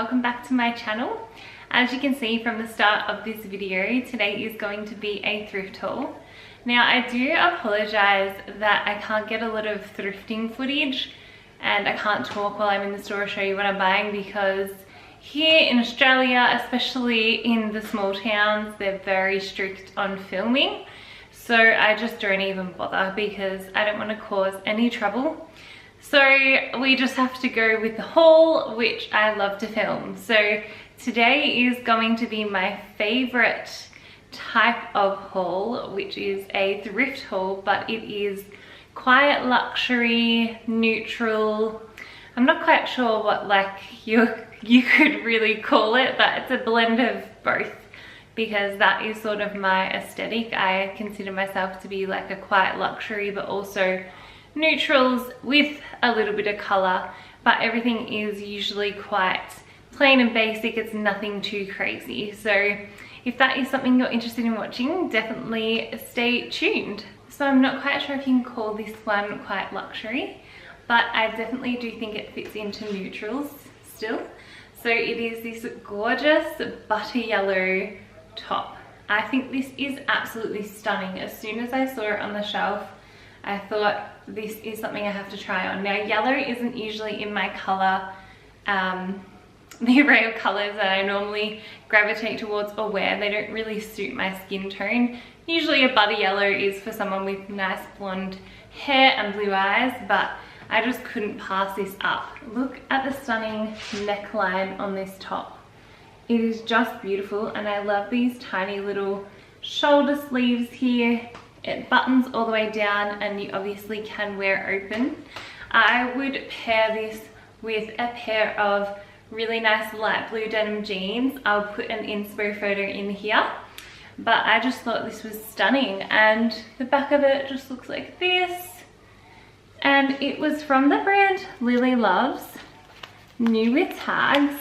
welcome back to my channel. As you can see from the start of this video, today is going to be a thrift haul. Now I do apologize that I can't get a lot of thrifting footage and I can't talk while I'm in the store or show you what I'm buying, because here in Australia, especially in the small towns, they're very strict on filming. So I just don't even bother because I don't want to cause any trouble. So we just have to go with the haul, which I love to film. So today is going to be my favorite type of haul, which is a thrift haul, but it is quiet luxury, neutral. I'm not quite sure what you could really call it, but it's a blend of both, because that is sort of my aesthetic. I consider myself to be like a quiet luxury, but also neutrals with a little bit of color, but everything is usually quite plain and basic. It's nothing too crazy. So if that is something you're interested in watching, definitely stay tuned. So I'm not quite sure if you can call this one quite luxury, but I definitely do think it fits into neutrals still. So it is this gorgeous butter yellow top. I think this is absolutely stunning. As soon as I saw it on the shelf, I thought this is something I have to try on. Now yellow isn't usually in my color, the array of colors that I normally gravitate towards or wear. They don't really suit my skin tone. Usually a butter yellow is for someone with nice blonde hair and blue eyes, but I just couldn't pass this up. Look at the stunning neckline on this top. It is just beautiful, and I love these tiny little shoulder sleeves here. It buttons all the way down and you obviously can wear open. I would pair this with a pair of really nice light blue denim jeans. I'll put an inspo photo in here, but I just thought this was stunning, and the back of it just looks like this. And it was from the brand Lily Loves, new with tags,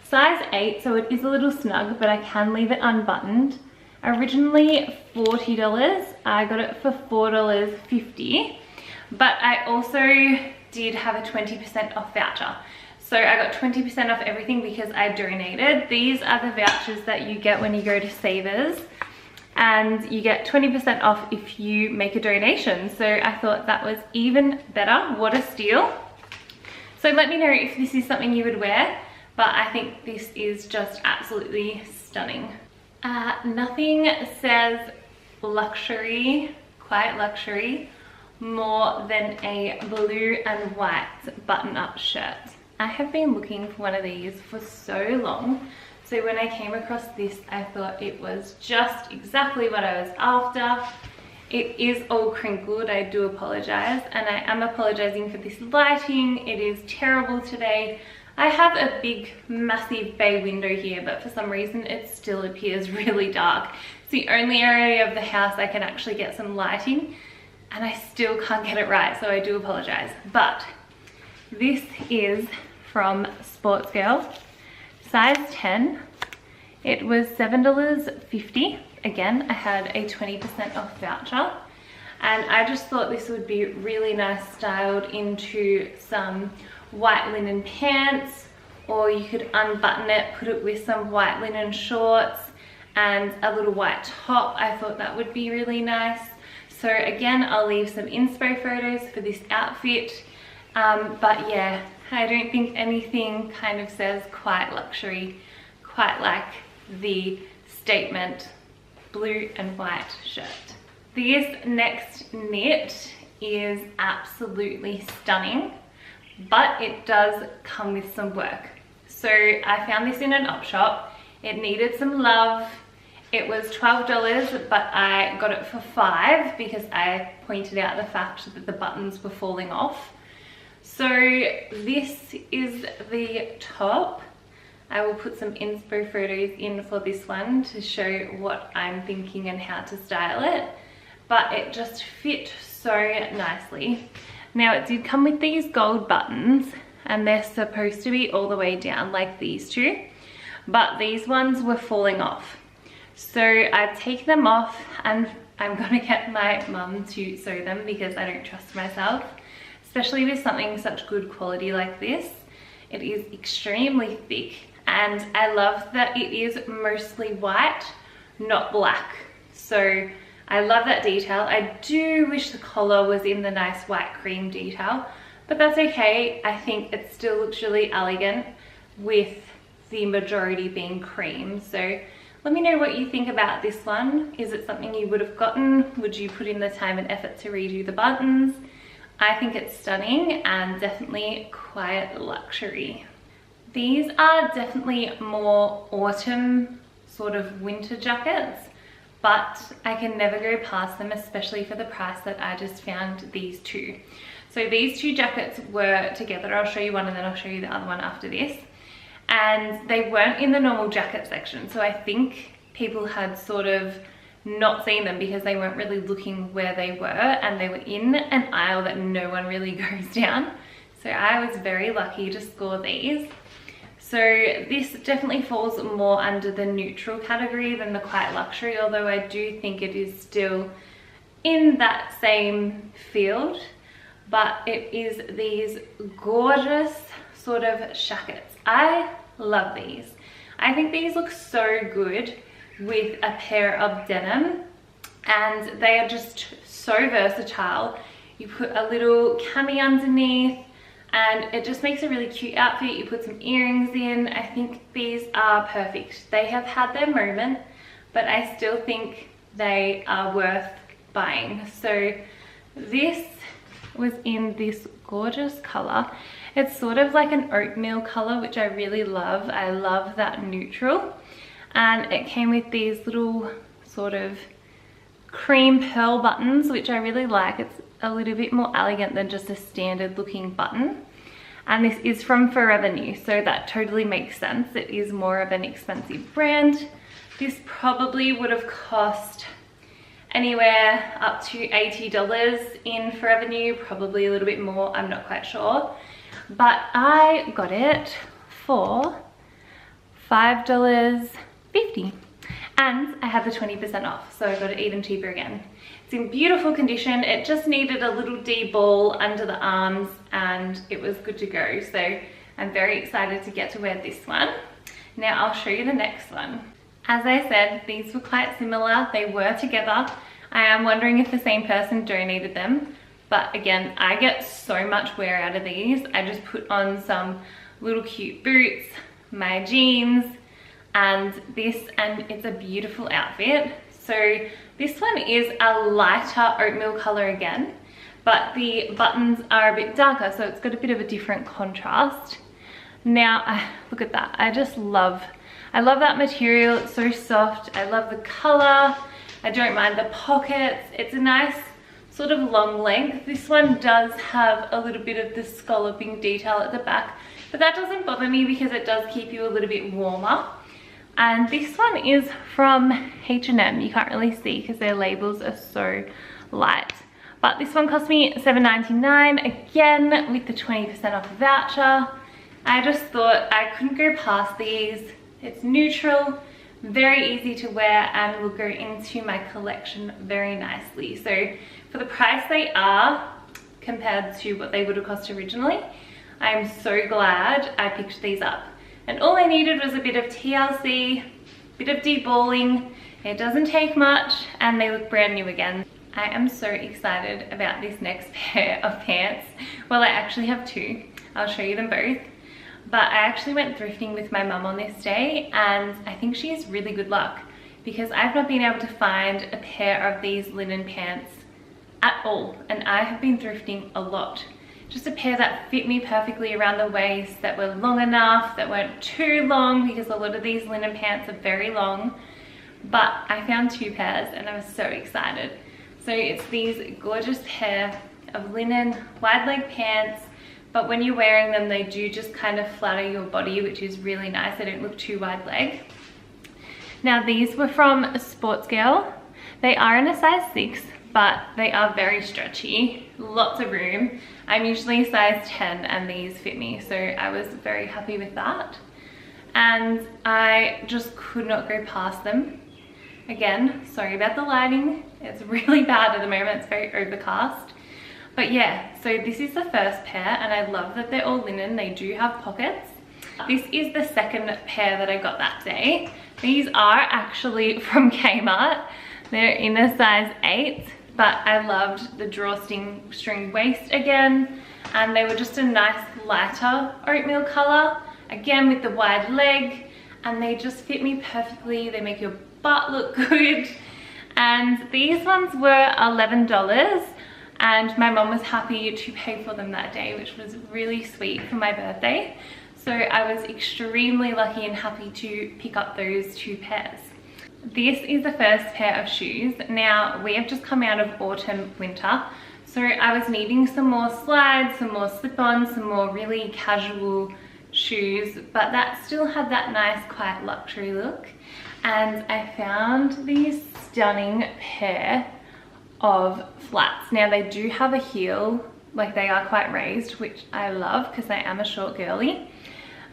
size 8, so it is a little snug, but I can leave it unbuttoned. Originally $40, I got it for $4.50, but I also did have a 20% off voucher. So I got 20% off everything because I donated. These are the vouchers that you get when you go to Savers, and you get 20% off if you make a donation. So I thought that was even better. What a steal. So let me know if this is something you would wear, but I think this is just absolutely stunning. Nothing says luxury, quiet luxury, more than a blue and white button-up shirt. I have been looking for one of these for so long, so when I came across this, I thought it was just exactly what I was after. It is all crinkled, I do apologize, and I am apologizing for this lighting. It is terrible today. I have a big, massive bay window here, but for some reason it still appears really dark. It's the only area of the house I can actually get some lighting, and I still can't get it right, so I do apologize. But this is from Sports Girl, size 10. It was $7.50. Again, I had a 20% off voucher, and I just thought this would be really nice styled into some white linen pants, or you could unbutton it, put it with some white linen shorts and a little white top. I thought that would be really nice. So again, I'll leave some inspo photos for this outfit, but yeah, I don't think anything kind of says quiet luxury quite like the statement blue and white shirt. This next knit is absolutely stunning, but it does come with some work. So I found this in an op shop. It needed some love. It was $12, but I got it for $5 because I pointed out the fact that the buttons were falling off. So this is the top. I will put some inspo photos in for this one to show what I'm thinking and how to style it, but it just fit so nicely. Now it did come with these gold buttons, and they're supposed to be all the way down like these two, but these ones were falling off. So I've taken them off, and I'm gonna get my mum to sew them because I don't trust myself, especially with something such good quality like this. It is extremely thick, and I love that it is mostly white, not black. So I love that detail. I do wish the collar was in the nice white cream detail, but that's okay. I think it still looks really elegant with the majority being cream. So let me know what you think about this one. Is it something you would have gotten? Would you put in the time and effort to redo the buttons? I think it's stunning and definitely quite luxury. These are definitely more autumn, sort of winter jackets, but I can never go past them, especially for the price that I just found these two. So these two jackets were together. I'll show you one and then I'll show you the other one after this. And they weren't in the normal jacket section. So I think people had sort of not seen them because they weren't really looking where they were, and they were in an aisle that no one really goes down. So I was very lucky to score these. So this definitely falls more under the neutral category than the quite luxury, although I do think it is still in that same field. But it is these gorgeous sort of shackets. I love these. I think these look so good with a pair of denim, and they are just so versatile. You put a little cami underneath and it just makes a really cute outfit. You put some earrings in. I think these are perfect. They have had their moment, but I still think they are worth buying. So this was in this gorgeous color. It's sort of like an oatmeal color, which I really love. I love that neutral. And it came with these little sort of cream pearl buttons, which I really like. It's a little bit more elegant than just a standard looking button. And this is from Forever New, so that totally makes sense. It is more of an expensive brand. This probably would have cost anywhere up to $80 in Forever New, probably a little bit more, I'm not quite sure. But I got it for $5.50, and I had the 20% off, so I got it even cheaper again. It's in beautiful condition. It just needed a little D-ball under the arms and it was good to go. So I'm very excited to get to wear this one. Now I'll show you the next one. As I said, these were quite similar. They were together. I am wondering if the same person donated them, but again, I get so much wear out of these. I just put on some little cute boots, my jeans, and this, and it's a beautiful outfit. So this one is a lighter oatmeal color again, but the buttons are a bit darker, so it's got a bit of a different contrast. Now, look at that. I love that material. It's so soft. I love the color. I don't mind the pockets. It's a nice sort of long length. This one does have a little bit of the scalloping detail at the back, but that doesn't bother me because it does keep you a little bit warmer. And this one is from H&M. You can't really see because their labels are so light. But this one cost me $7.99, again with the 20% off voucher. I just thought I couldn't go past these. It's neutral, very easy to wear, and will go into my collection very nicely. So for the price they are, compared to what they would have cost originally, I'm so glad I picked these up. And all I needed was a bit of TLC, bit of deballing. It doesn't take much, and they look brand new again. I am so excited about this next pair of pants. Well, I actually have two. I'll show you them both. But I actually went thrifting with my mum on this day, and I think she has really good luck because I've not been able to find a pair of these linen pants at all. And I have been thrifting a lot. Just a pair that fit me perfectly around the waist, that were long enough, that weren't too long, because a lot of these linen pants are very long. But I found two pairs and I was so excited. So it's these gorgeous pair of linen wide leg pants, but when you're wearing them, they do just kind of flatter your body, which is really nice. They don't look too wide leg. Now these were from Sports Girl. They are in a size 6, but they are very stretchy, lots of room. I'm usually a size 10 and these fit me, so I was very happy with that. And I just could not go past them. Again, sorry about the lighting. It's really bad at the moment, it's very overcast. But yeah, so this is the first pair and I love that they're all linen. They do have pockets. This is the second pair that I got that day. These are actually from Kmart. They're in a size 8, but I loved the drawstring waist again. And they were just a nice lighter oatmeal color, again with the wide leg, and they just fit me perfectly. They make your butt look good. And these ones were $11, and my mom was happy to pay for them that day, which was really sweet for my birthday. So I was extremely lucky and happy to pick up those 2 pairs. This is the first pair of shoes. Now, we have just come out of autumn, winter, so I was needing some more slides, some more slip-ons, some more really casual shoes, but that still had that nice, quiet luxury look. And I found these stunning pair of flats. Now, they do have a heel, like they are quite raised, which I love because I am a short girly.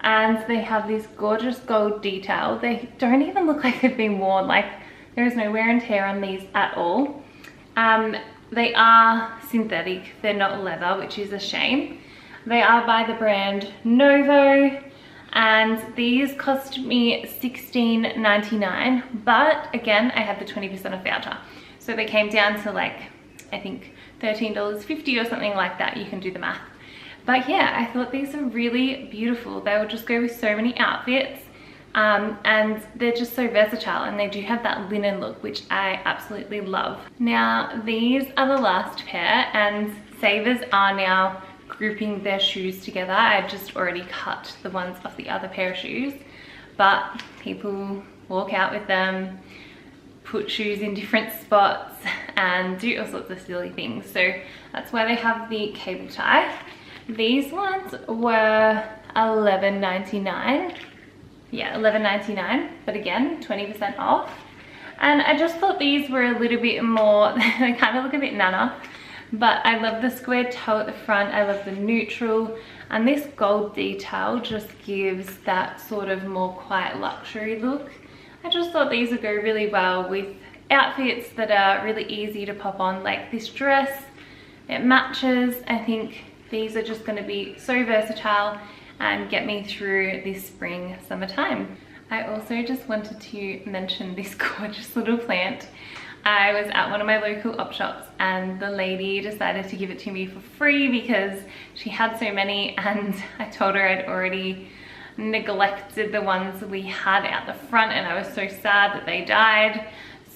And they have this gorgeous gold detail. They don't even look like they've been worn. Like, there is no wear and tear on these at all. They are synthetic. They're not leather, which is a shame. They are by the brand Novo, and these cost me $16.99. But again, I had the 20% off voucher. So they came down to like, I think $13.50 or something like that. You can do the math. But yeah, I thought these are really beautiful. They will just go with so many outfits, and they're just so versatile, and they do have that linen look, which I absolutely love. Now, these are the last pair, and savers are now grouping their shoes together. I've just already cut the ones off the other pair of shoes, but people walk out with them, put shoes in different spots, and do all sorts of silly things. So that's why they have the cable tie. These ones were $11.99. Yeah, $11.99, but again, 20% off. And I just thought these were a little bit more, they kind of look a bit nana, but I love the square toe at the front. I love the neutral, and this gold detail just gives that sort of more quiet luxury look. I just thought these would go really well with outfits that are really easy to pop on, like this dress. It matches. I think these are just going to be so versatile and get me through this spring, summertime. I also just wanted to mention this gorgeous little plant. I was at one of my local op shops and the lady decided to give it to me for free because she had so many, and I told her I'd already neglected the ones we had out the front, and I was so sad that they died.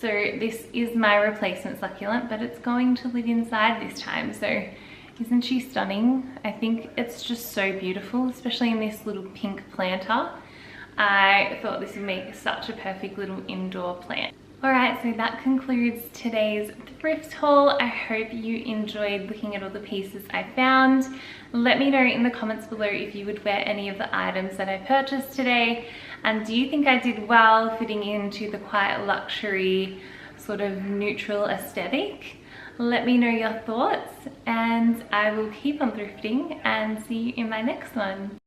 So this is my replacement succulent, but it's going to live inside this time. So isn't she stunning? I think it's just so beautiful, especially in this little pink planter. I thought this would make such a perfect little indoor plant. Alright, so that concludes today's thrift haul. I hope you enjoyed looking at all the pieces I found. Let me know in the comments below if you would wear any of the items that I purchased today. And do you think I did well fitting into the quiet luxury sort of neutral aesthetic? Let me know your thoughts, and I will keep on thrifting and see you in my next one.